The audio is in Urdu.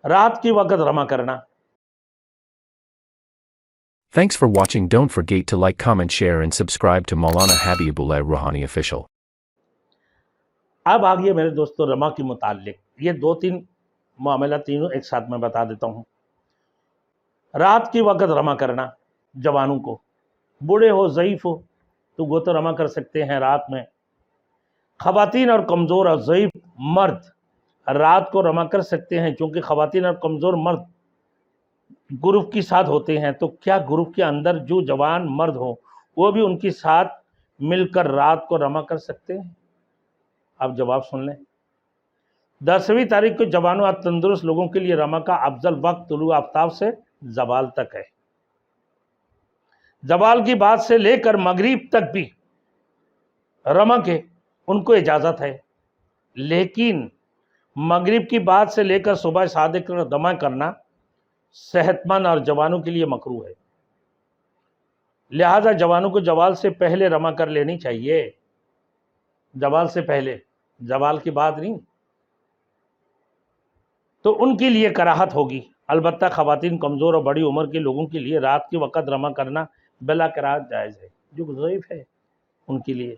رات کی وقت رما کرنا۔ Thanks for watching. Don't forget to like, comment, share and subscribe to Maulana Habibullah Rohani official. اب آگے میرے دوستوں رما کے متعلق یہ 2-3 معاملہ تینوں ایک ساتھ میں بتا دیتا ہوں۔ رات کی وقت رما کرنا جوانوں کو، بوڑھے ہو ضعیف ہو تو وہ تو رما کر سکتے ہیں رات میں۔ خواتین اور کمزور اور ضعیف مرد رات کو رما کر سکتے ہیں، چونکہ خواتین اور کمزور مرد گروپ کے ساتھ ہوتے ہیں، تو کیا گروپ کے اندر جو جوان مرد ہو وہ بھی ان کے ساتھ مل کر رات کو رما کر سکتے ہیں؟ آپ جواب سن لیں۔ 10ویں تاریخ کو جوانوں اور تندرست لوگوں کے لیے رما کا افضل وقت طلوع آفتاب سے زوال تک ہے۔ زوال کی بعد سے لے کر مغرب تک بھی رما کے ان کو اجازت ہے، لیکن مغرب کی بعد سے لے کر صبح صادق تک رما کرنا صحت مند اور جوانوں کے لیے مکروہ ہے۔ لہذا جوانوں کو زوال سے پہلے رما کر لینی چاہیے، زوال سے پہلے، زوال کی بعد نہیں، تو ان کے لیے کراہت ہوگی۔ البتہ خواتین، کمزور اور بڑی عمر کے لوگوں کے لیے رات کے وقت رما کرنا بلا کراہت جائز ہے، جو ضعیف ہے ان کے لیے۔